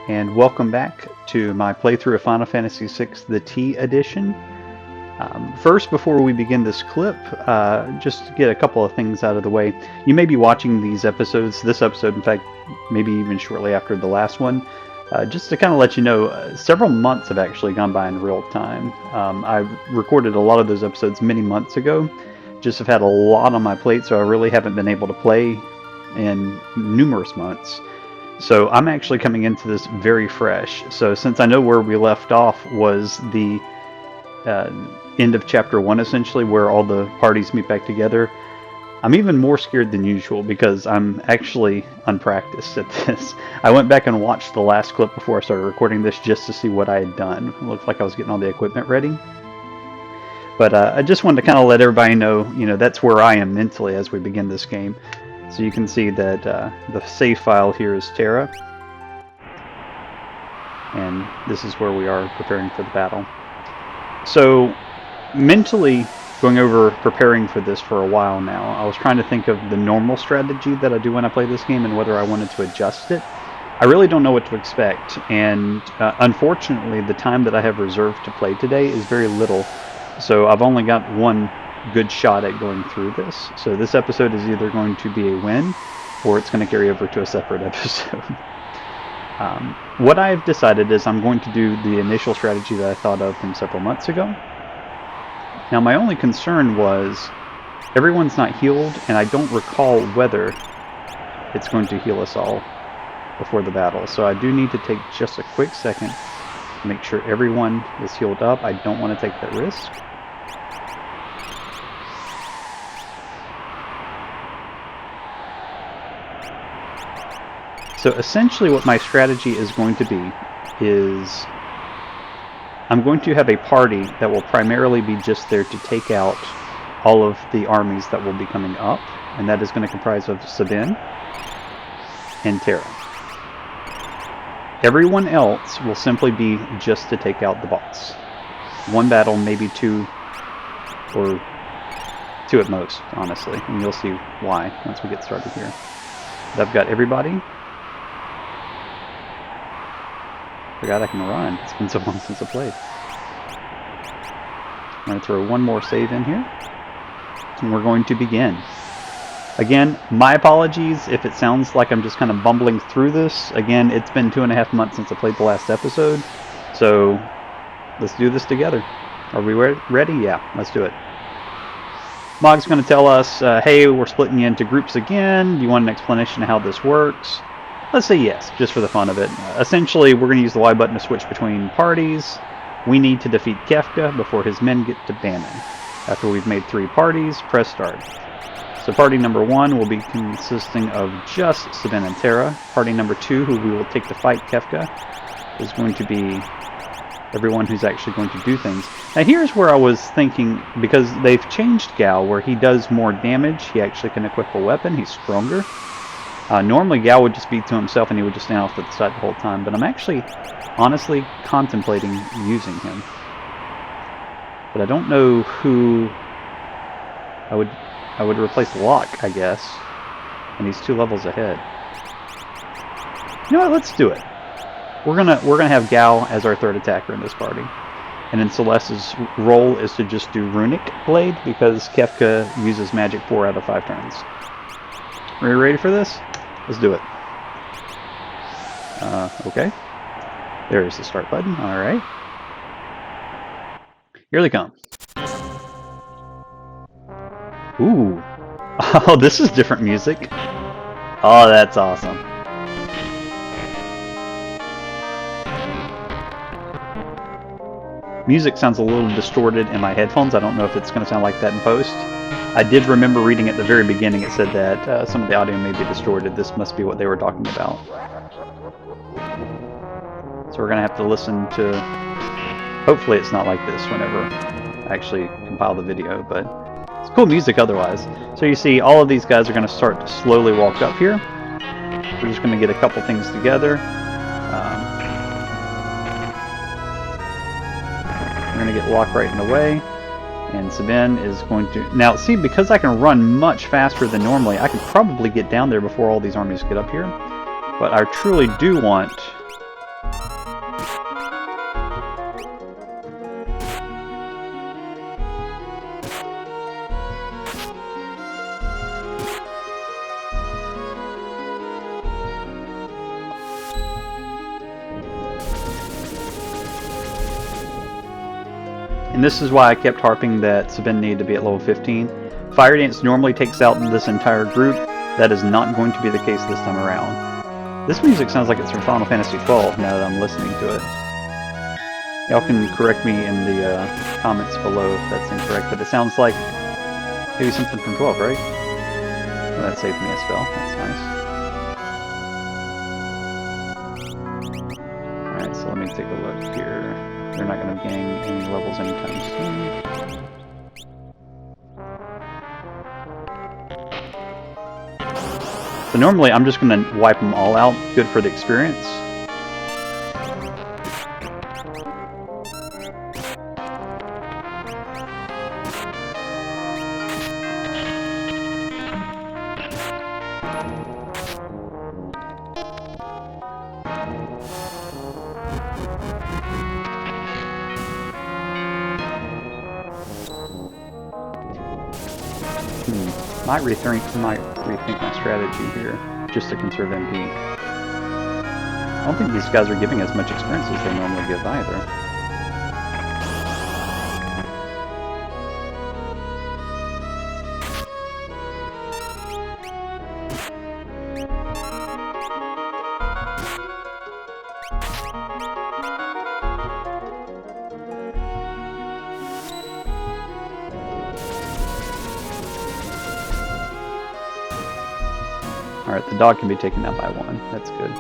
and welcome back to my playthrough of Final Fantasy VI, the T-Edition. First, before we begin this clip, just to get a couple of things out of the way. You may be watching these episodes, this episode in fact, maybe even shortly after the last one. Just to kind of let you know, several months have actually gone by in real time. I recorded a lot of those episodes many months ago. Just have had a lot on my plate, so I really haven't been able to play in numerous months. So I'm actually coming into this very fresh. So since I know where we left off was the end of chapter 1, essentially, where all the parties meet back together, I'm even more scared than usual because I'm actually unpracticed at this. I went back and watched the last clip before I started recording this just to see what I had done. It looked like I was getting all the equipment ready. But I just wanted to kind of let everybody know, that's where I am mentally as we begin this game. So you can see that the save file here is Terra. And this is where we are preparing for the battle. So, mentally going over preparing for this for a while now, I was trying to think of the normal strategy that I do when I play this game and whether I wanted to adjust it. I really don't know what to expect, and unfortunately the time that I have reserved to play today is very little. So I've only got one good shot at going through this. So this episode is either going to be a win or it's going to carry over to a separate episode. What I've decided is I'm going to do the initial strategy that I thought of from several months ago. Now my only concern was everyone's not healed, and I don't recall whether it's going to heal us all before the battle. So I do need to take just a quick second to make sure everyone is healed up. I don't want to take that risk. So essentially what my strategy is going to be is I'm going to have a party that will primarily be just there to take out all of the armies that will be coming up, and that is going to comprise of Sabine and Terra. Everyone else will simply be just to take out the boss. One battle, maybe two, or two at most, honestly, and you'll see why once we get started here. But I've got everybody. Forgot I can run. It's been so long since I played. I'm going to throw one more save in here, and we're going to begin. Again, my apologies if it sounds like I'm just kind of bumbling through this. Again, it's been 2.5 months since I played the last episode, so let's do this together. Are we ready? Yeah, let's do it. Mog's going to tell us, hey, we're splitting you into groups again. Do you want an explanation of how this works? Let's say yes, just for the fun of it. Essentially, we're going to use the Y button to switch between parties. We need to defeat Kefka before his men get to Bannon. After we've made 3 parties, press start. So party number 1 will be consisting of just Sabine and Terra. Party number 2, who we will take to fight Kefka, is going to be everyone who's actually going to do things. Now here's where I was thinking, because they've changed Gao, where he does more damage. He actually can equip a weapon. He's stronger. Normally Gao would just be to himself and he would just stand off to the side the whole time, but I'm actually, honestly, contemplating using him. But I don't know who I would replace Locke, I guess, and he's 2 levels ahead. You know what, let's do it. We're gonna have Gao as our 3rd attacker in this party. And then Celeste's role is to just do Runic Blade, because Kefka uses magic 4 out of 5 turns. Are you ready for this? Let's do it. Okay. There's the start button. Alright. Here they come. Ooh. Oh, this is different music. Oh, that's awesome. Music sounds a little distorted in my headphones. I don't know if it's going to sound like that in post. I did remember reading at the very beginning, it said that some of the audio may be distorted. This must be what they were talking about. So we're going to have to listen to... Hopefully it's not like this whenever I actually compile the video, but it's cool music otherwise. So you see all of these guys are going to start to slowly walk up here. We're just going to get a couple things together. We're going to get Locke right in the way. And Sabine is going to... Now, see, because I can run much faster than normally, I could probably get down there before all these armies get up here. But I truly do want And this is why I kept harping that Sabine needed to be at level 15. Fire Dance normally takes out this entire group. That is not going to be the case this time around. This music sounds like it's from Final Fantasy XII now that I'm listening to it. Y'all can correct me in the comments below if that's incorrect, but it sounds like maybe something from 12, right? Oh, that saved me a spell. That's nice. Alright, so let me take a look here. They're not going to gain any levels anytime soon. So normally I'm just going to wipe them all out. Good for the experience. Might rethink my strategy here, just to conserve MP. I don't think these guys are giving as much experience as they normally give either. Alright, the dog can be taken out by 1. That's good.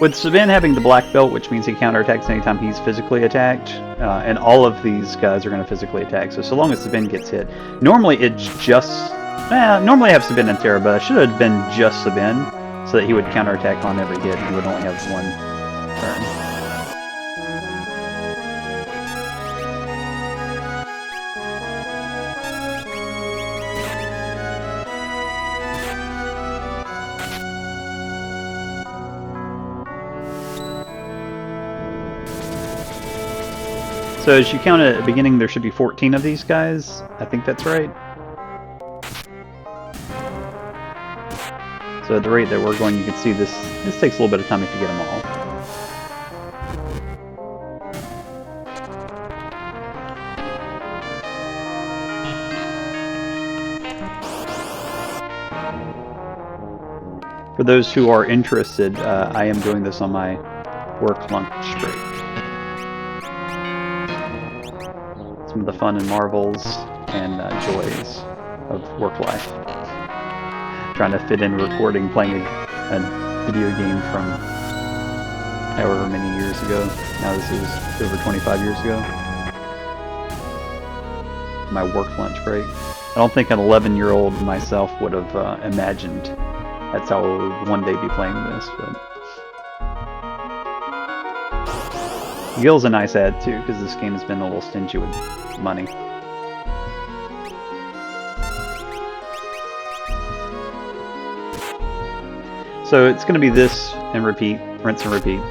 With Sabine having the black belt, which means he counterattacks anytime he's physically attacked, and all of these guys are going to physically attack, so long as Sabine gets hit. Normally it's just... normally I have Sabine and Terra, but I should have been just Sabine, so that he would counterattack on every hit, and he would only have 1 turn. So as you count at the beginning, there should be 14 of these guys. I think that's right. So at the rate that we're going, you can see this takes a little bit of time to get them all. For those who are interested, I am doing this on my work lunch break. Some of the fun and marvels and joys of work life. Trying to fit in recording, playing a video game from however many years ago. Now this is over 25 years ago. My work lunch break. I don't think an 11-year-old myself would have imagined that's how I would one day be playing this, but... Gil's a nice ad too, because this game has been a little stingy with money. So it's going to be this and repeat, rinse and repeat.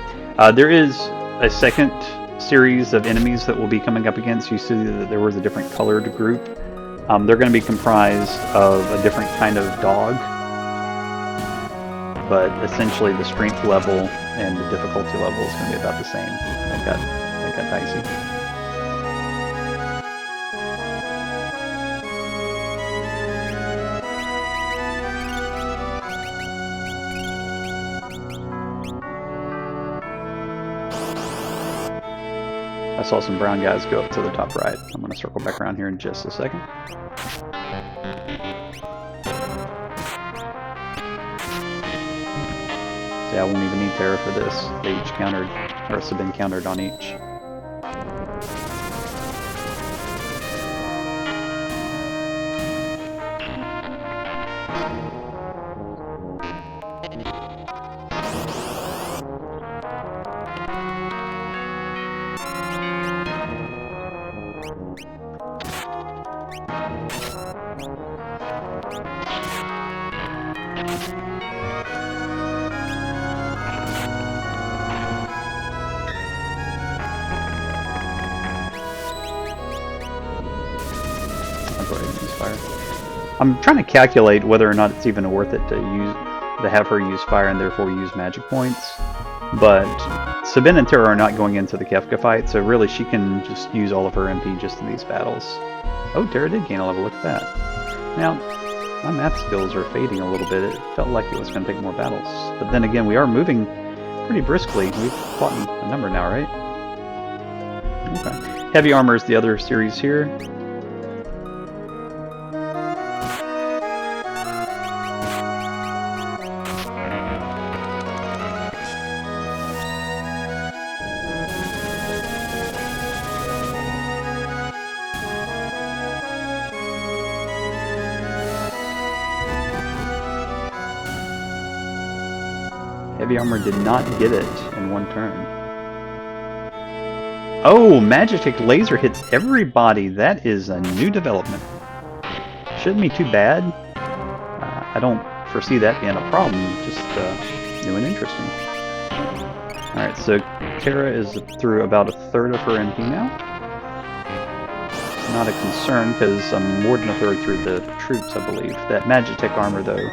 There is a second series of enemies that will be coming up against. You see that there was a different colored group. They're going to be comprised of a different kind of dog, but essentially the strength level and the difficulty level is going to be about the same. That got dicey. I saw some brown guys go up to the top right. I'm going to circle back around here in just a second. See, I won't even need Terra for this. They each countered, or have been countered on each. I'm trying to calculate whether or not it's even worth it to have her use fire and therefore use magic points, but Sabine and Terra are not going into the Kefka fight, so really she can just use all of her MP just in these battles. Oh, Terra did gain a level, look at that. Now, my math skills are fading a little bit. It felt like it was going to take more battles. But then again, we are moving pretty briskly. We've fought a number now, right? Okay. Heavy Armor is the other series here. Heavy Armor did not get it in one turn. Oh, Magitek Laser hits everybody. That is a new development. Shouldn't be too bad. I don't foresee that being a problem. Just new and interesting. Alright, so Terra is through about a third of her MP now. Not a concern, because I'm more than a third through the troops, I believe. That Magitek Armor, though,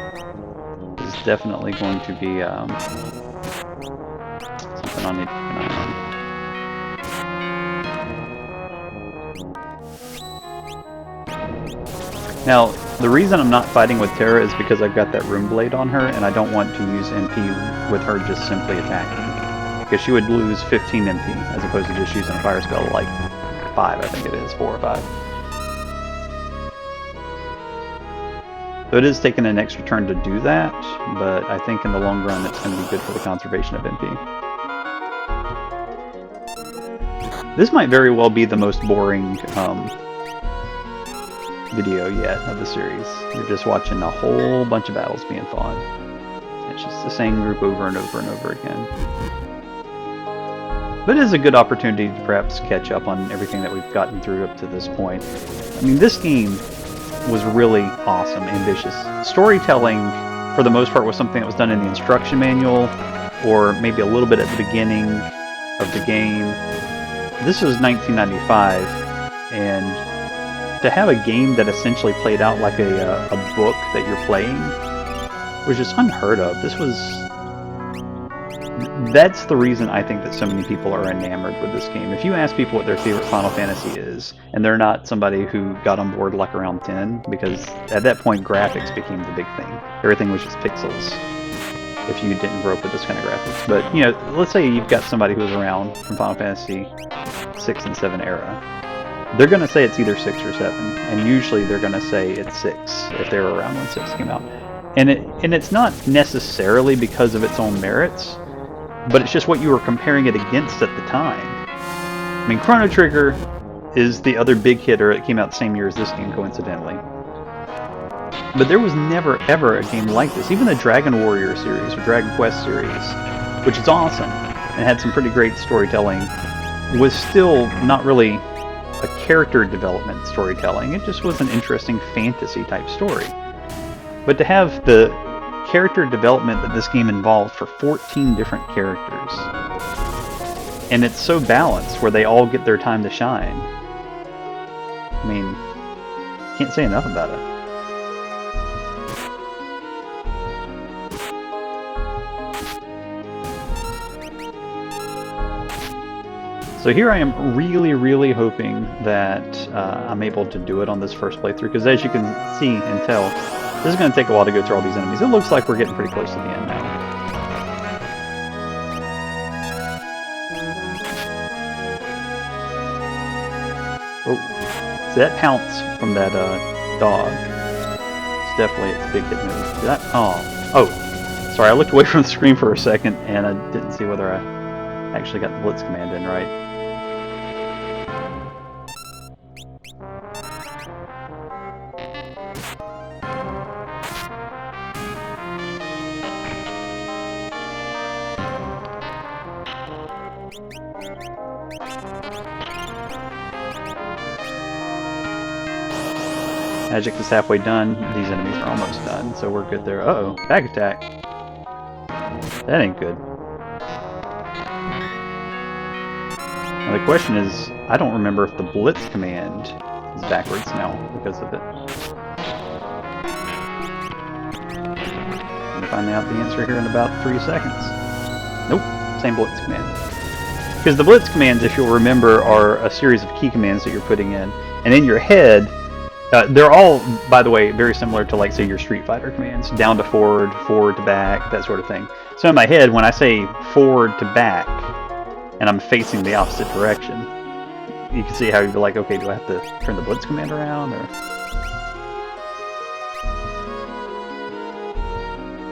is definitely going to be something I'll need to keep an eye on. Now, the reason I'm not fighting with Terra is because I've got that Rune Blade on her, and I don't want to use MP with her just simply attacking. Because she would lose 15 MP, as opposed to just using a fire spell like 5, I think it is, 4 or 5. So it is taking an extra turn to do that, but I think in the long run it's going to be good for the conservation of MP. This might very well be the most boring video yet of the series. You're just watching a whole bunch of battles being fought. It's just the same group over and over and over again. But it is a good opportunity to perhaps catch up on everything that we've gotten through up to this point. I mean, this game was really awesome, ambitious. Storytelling, for the most part, was something that was done in the instruction manual, or maybe a little bit at the beginning of the game. This was 1995, and to have a game that essentially played out like a book that you're playing was just unheard of. That's the reason I think that so many people are enamored with this game. If you ask people what their favorite Final Fantasy is, and they're not somebody who got on board like around 10, because at that point graphics became the big thing. Everything was just pixels if you didn't grow up with this kind of graphics. But, you know, let's say you've got somebody who's around from Final Fantasy 6 and 7 era. They're going to say it's either 6 or 7, and usually they're going to say it's 6 if they were around when 6 came out. And it's not necessarily because of its own merits, but it's just what you were comparing it against at the time. I mean, Chrono Trigger is the other big hitter. It came out the same year as this game, coincidentally. But there was never, ever a game like this. Even the Dragon Warrior series, or Dragon Quest series, which is awesome, and had some pretty great storytelling, was still not really a character development storytelling. It just was an interesting fantasy-type story. But to have the character development that this game involved for 14 different characters, and it's so balanced where they all get their time to shine. I mean, can't say enough about it. So here I am really hoping that I'm able to do it on this first playthrough, because as you can see and tell, this is going to take a while to go through all these enemies. It looks like we're getting pretty close to the end now. Oh, see that pounce from that dog. It's definitely its big hit move. Did that? Oh, sorry, I looked away from the screen for a second and I didn't see whether I actually got the blitz command in right. Magic is halfway done. These enemies are almost done, so we're good there. Uh-oh, back attack. That ain't good. Now the question is, I don't remember if the blitz command is backwards now because of it. I'm gonna find out the answer here in about 3 seconds. Nope, same blitz command. Because the blitz commands, if you'll remember, are a series of key commands that you're putting in. And in your head, they're all, by the way, very similar to, like, say, your Street Fighter commands. Down to forward, forward to back, that sort of thing. So in my head, when I say forward to back, and I'm facing the opposite direction, you can see how you'd be like, okay, do I have to turn the blitz command around, or...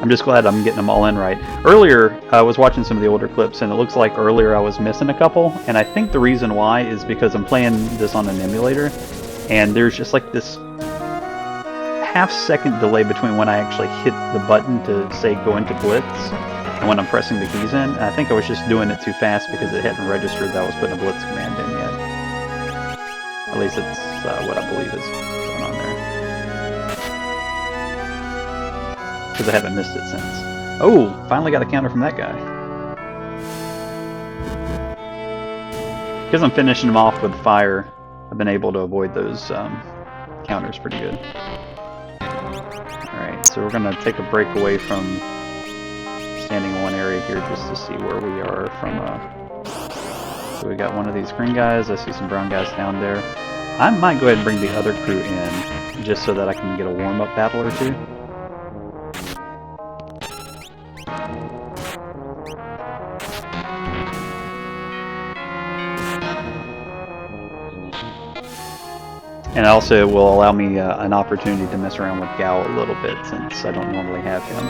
I'm just glad I'm getting them all in right. Earlier, I was watching some of the older clips, and it looks like earlier I was missing a couple, and I think the reason why is because I'm playing this on an emulator, and there's just like this half-second delay between when I actually hit the button to, say, go into blitz, and when I'm pressing the keys in. And I think I was just doing it too fast because it hadn't registered that I was putting a blitz command in yet. At least it's what I believe is going on there. Because I haven't missed it since. Oh, finally got a counter from that guy. Because I'm finishing him off with fire, I've been able to avoid those counters pretty good. Alright, so we're going to take a break away from standing in one area here just to see where we are from... So we got one of these green guys, I see some brown guys down there. I might go ahead and bring the other crew in, just so that I can get a warm-up battle or two. And also it will allow me an opportunity to mess around with Gao a little bit, since I don't normally have him.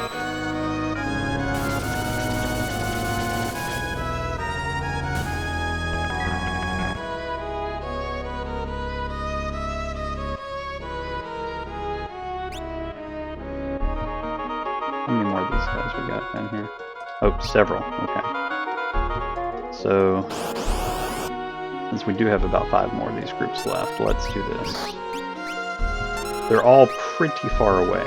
How many more of these guys we got down here? Oh, several. Okay. So... since we do have about 5 more of these groups left, let's do this. They're all pretty far away,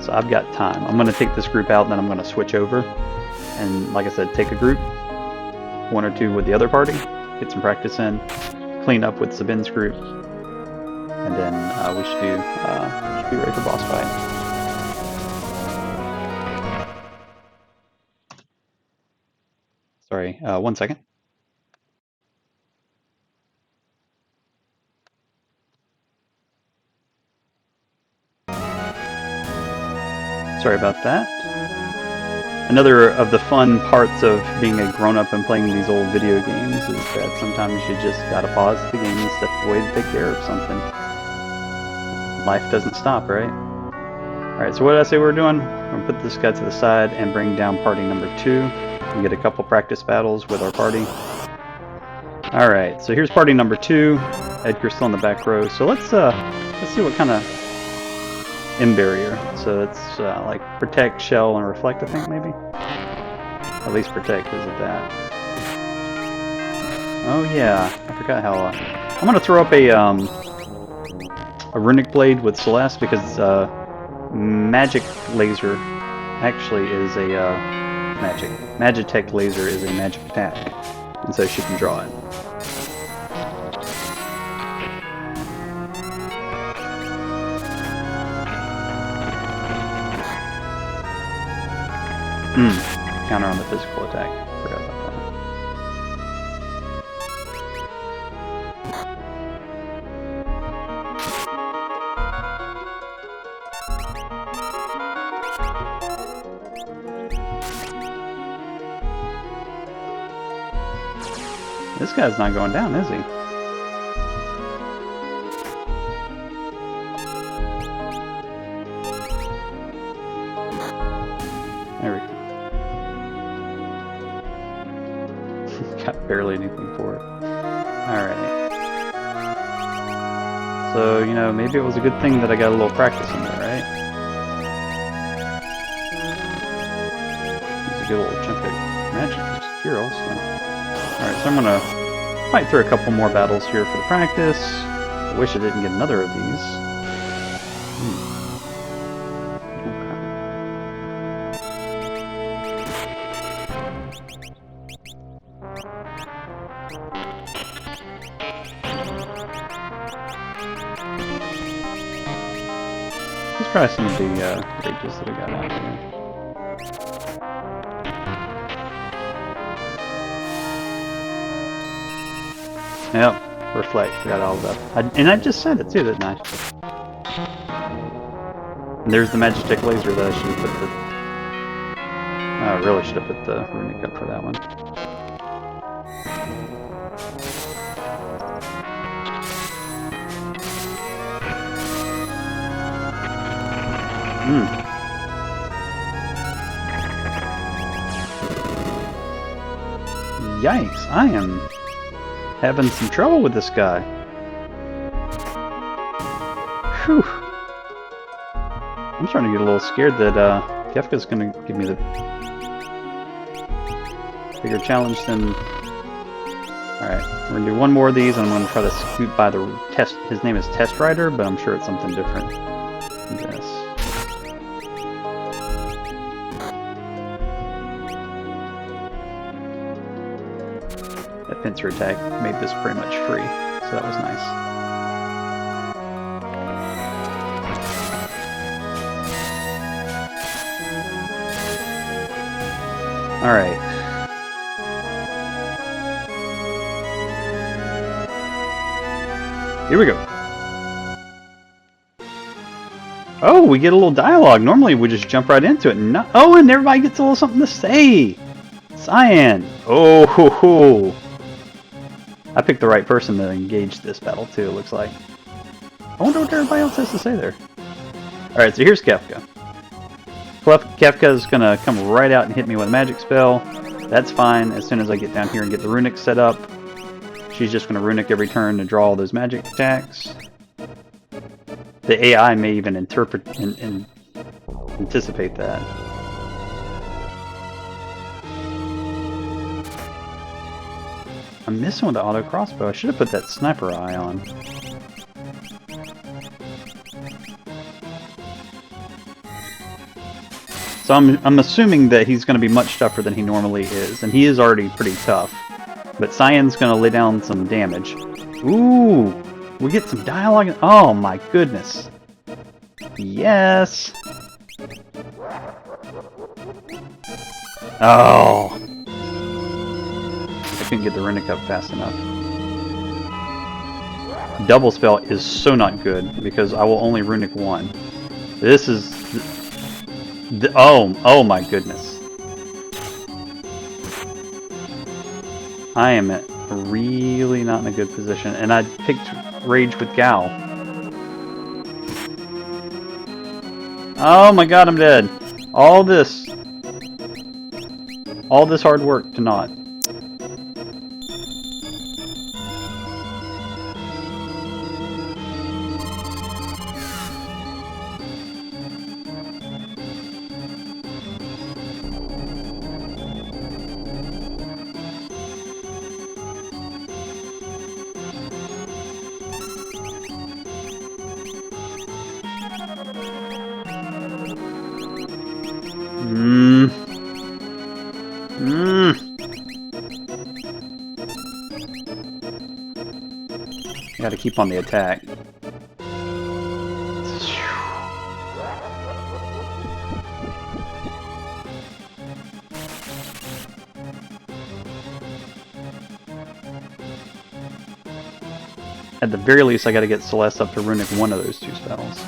so I've got time. I'm going to take this group out, and then I'm going to switch over. And like I said, take a group, 1 or 2 with the other party, get some practice in, clean up with Sabin's group, and then we should be ready for boss fight. Sorry, 1 second. Sorry about that. Another of the fun parts of being a grown-up and playing these old video games is that sometimes you just gotta pause the game and step away to take care of something. Life doesn't stop, right? Alright, so what did I say we were doing? We're gonna put this guy to the side and bring down party number 2 and get a couple practice battles with our party. Alright, so here's party number 2. Edgar's still in the back row. So let's see what kind of barrier. So it's like protect, shell, and reflect, I think, maybe? At least protect is at that. Oh yeah, I forgot how... I'm going to throw up a runic blade with Celeste, because magic laser actually is a... Magitech laser is a magic attack, and so she can draw it. Counter on the physical attack. Forgot about that. This guy's not going down, is he? There we go. Got barely anything for it. Alright. So, you know, maybe it was a good thing that I got a little practice in there, right? Use a good little chunk of magic here also. Alright, so I'm gonna fight through a couple more battles here for the practice. I wish I didn't get another of these. Let's try some of the rages that I got out here. Yep, reflect, forgot all of that. And I just said it too, didn't I? And there's the Magitek laser that I should have put the... I really should have put the runic up for that one. Yikes, I am having some trouble with this guy. Whew. I'm starting to get a little scared that Kefka's going to give me the bigger challenge than... Alright, we're going to do one more of these, and I'm going to try to scoot by the test... His name is Test Rider, but I'm sure it's something different than this. That pincer attack made this pretty much free, so that was nice. Alright. Here we go. Oh, we get a little dialogue. Normally we just jump right into it. No, oh, and everybody gets a little something to say. Cyan. Oh, ho, ho. I picked the right person to engage this battle too, it looks like. I wonder what everybody else has to say there. Alright, so here's Kefka. Kefka is going to come right out and hit me with a magic spell. That's fine. As soon as I get down here and get the runic set up, she's just going to runic every turn to draw all those magic attacks. The AI may even interpret and anticipate that. I'm missing with the auto crossbow. I should have put that sniper eye on. So I'm assuming that he's going to be much tougher than he normally is, and he is already pretty tough. But Cyan's going to lay down some damage. Ooh, we get some dialogue. Oh my goodness. Yes. Oh. I couldn't get the runic up fast enough. Double spell is so not good because I will only runic one. This is... oh my goodness. I am really not in a good position, and I picked Rage with Gal. Oh my god, I'm dead. All this hard work to naught. Gotta keep on the attack. At the very least, I gotta get Celeste up to runic one of those two spells.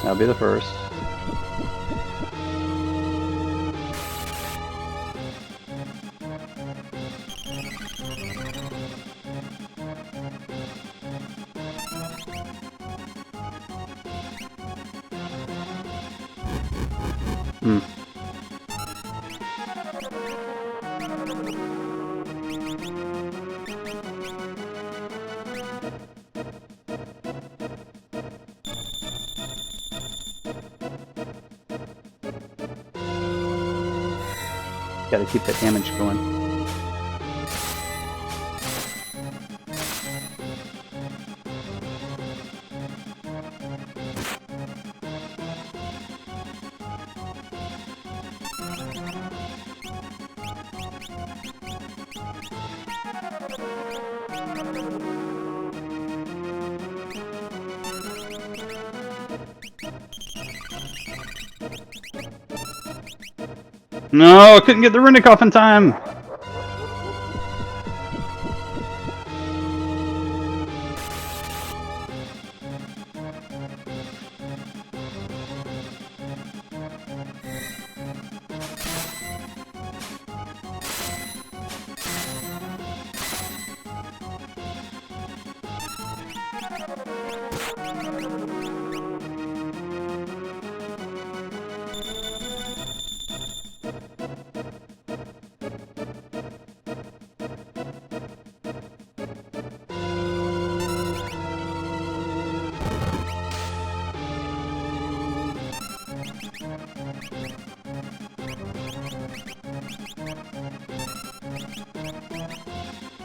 That'll be the first. Gotta keep that damage going. No, I couldn't get the runic off in time!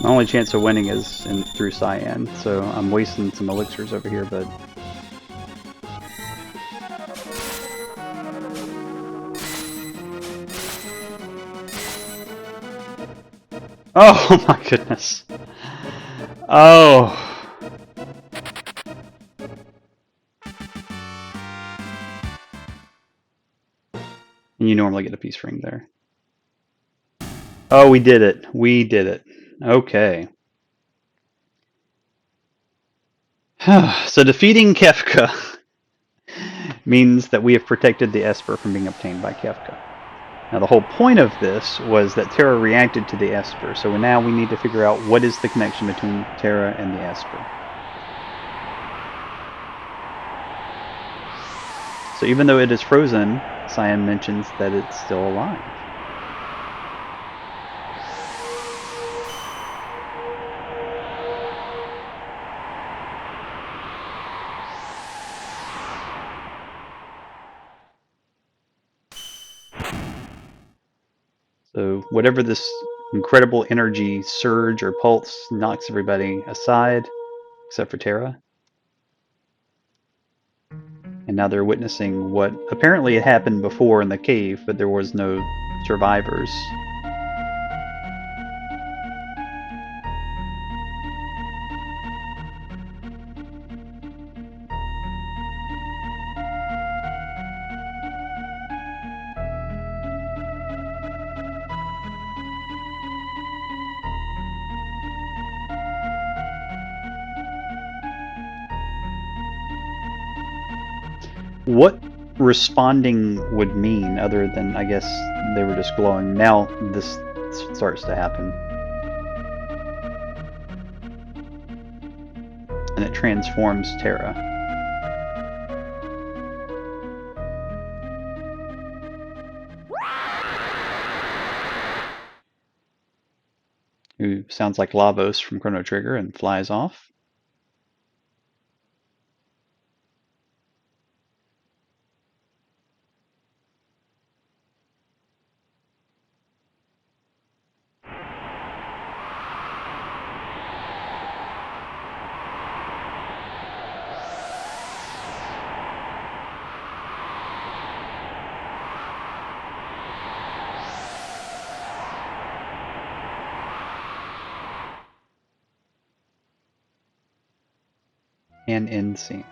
My only chance of winning is through Cyan, so I'm wasting some elixirs over here, but... Oh my goodness. Oh. And you normally get a peace ring there. Oh, we did it. We did it. Okay. So defeating Kefka means that we have protected the Esper from being obtained by Kefka. Now the whole point of this was that Terra reacted to the Esper, so now we need to figure out what is the connection between Terra and the Esper. So even though it is frozen, Cyan mentions that it's still alive. So whatever this incredible energy surge or pulse knocks everybody aside, except for Terra. And now they're witnessing what apparently had happened before in the cave, but there was no survivors. What responding would mean, other than, I guess, they were just glowing. Now this starts to happen. And it transforms Terra. Who sounds like Lavos from Chrono Trigger and flies off. And end scene.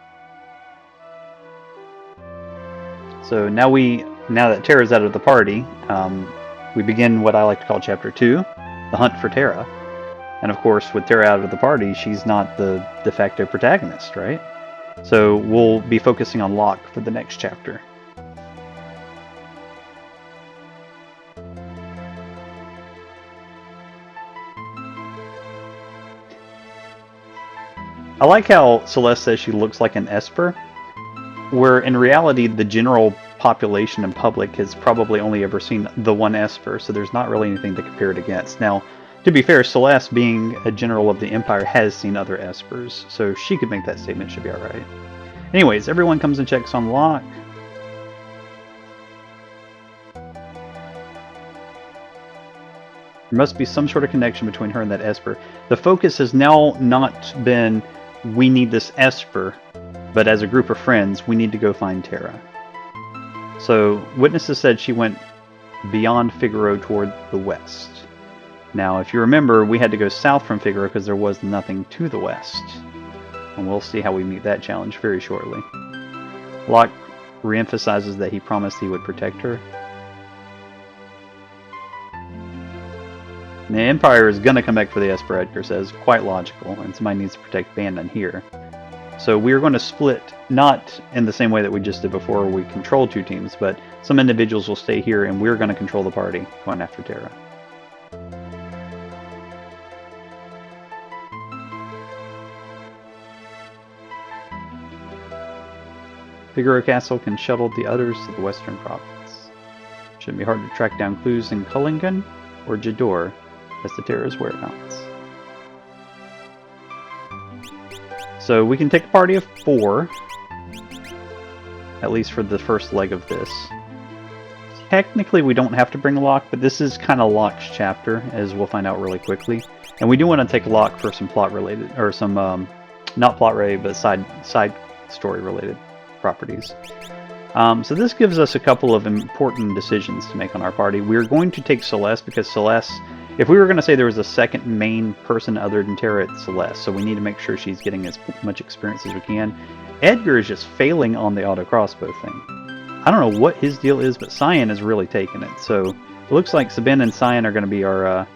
So now that Terra's out of the party, we begin what I like to call Chapter 2, the hunt for Terra. And of course, with Terra out of the party, she's not the de facto protagonist, right? So we'll be focusing on Locke for the next chapter. I like how Celeste says she looks like an Esper, where in reality the general population and public has probably only ever seen the one Esper, so there's not really anything to compare it against. Now, to be fair, Celeste, being a general of the Empire, has seen other Espers, so she could make that statement, should be alright. Anyways, everyone comes and checks on Locke. There must be some sort of connection between her and that Esper. The focus has now not been, we need this Esper, but as a group of friends, we need to go find Terra. So, witnesses said she went beyond Figaro toward the west. Now, if you remember, we had to go south from Figaro because there was nothing to the west. And we'll see how we meet that challenge very shortly. Locke reemphasizes that he promised he would protect her. The Empire is going to come back for the Esper, Edgar says. Quite logical, and somebody needs to protect Bandon here. So we're going to split, not in the same way that we just did before, where we control two teams, but some individuals will stay here, and we're going to control the party, going after Terra. Figaro Castle can shuttle the others to the western province. Shouldn't be hard to track down clues in Cullingan or Jador as to Terra's whereabouts. So we can take a party of 4, at least for the first leg of this. Technically we don't have to bring Locke, but this is kind of Locke's chapter, as we'll find out really quickly. And we do want to take Locke for some plot related, or some, not plot related, but side story related properties. So this gives us a couple of important decisions to make on our party. We're going to take Celeste because Celeste, if we were going to say there was a second main person other than Terra, it's Celeste. So we need to make sure she's getting as much experience as we can. Edgar is just failing on the auto crossbow thing. I don't know what his deal is, but Cyan is really taking it. So it looks like Sabine and Cyan are going to be our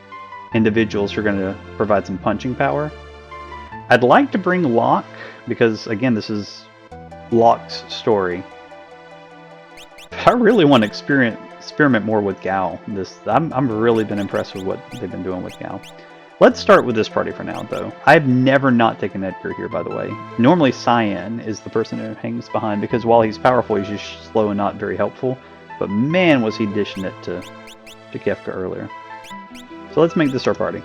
individuals who are going to provide some punching power. I'd like to bring Locke because, again, this is Locke's story. I really want to experiment more with Gal. I'm really been impressed with what they've been doing with Gal. Let's start with this party for now, though. I've never not taken Edgar here, by the way. Normally Cyan is the person who hangs behind, because while he's powerful, he's just slow and not very helpful. But man, was he dishing it to Kefka earlier. So let's make this our party.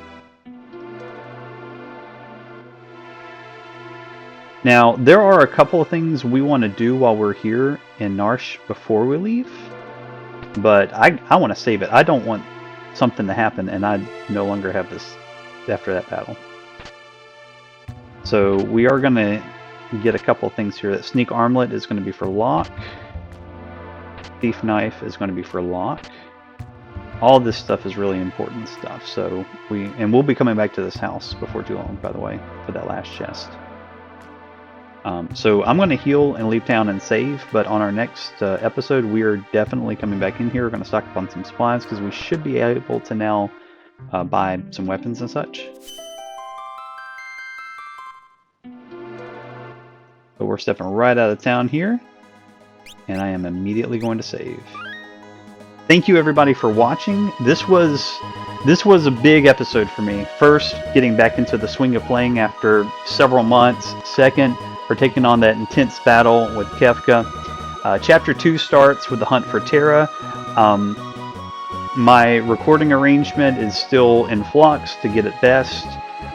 Now, there are a couple of things we want to do while we're here in Narshe before we leave. But I want to save it. I don't want something to happen and I no longer have this after that battle. So we are going to get a couple of things here. That Sneak Armlet is going to be for Locke. Thief Knife is going to be for Locke. All this stuff is really important stuff. So we'll be coming back to this house before too long, by the way, for that last chest. So I'm going to heal and leave town and save, but on our next episode, we are definitely coming back in here. We're going to stock up on some supplies, because we should be able to now buy some weapons and such. But we're stepping right out of town here, and I am immediately going to save. Thank you everybody for watching. This was a big episode for me. First, getting back into the swing of playing after several months. Second, for taking on that intense battle with Kefka. Chapter 2 starts with the hunt for Terra. My recording arrangement is still in flux to get it best.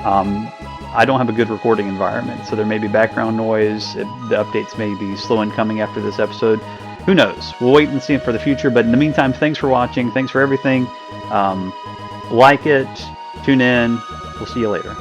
I don't have a good recording environment, so there may be background noise. The updates may be slow in coming after this episode. Who knows? We'll wait and see for the future, but in the meantime, thanks for watching. Thanks for everything. Like it. Tune in. We'll see you later.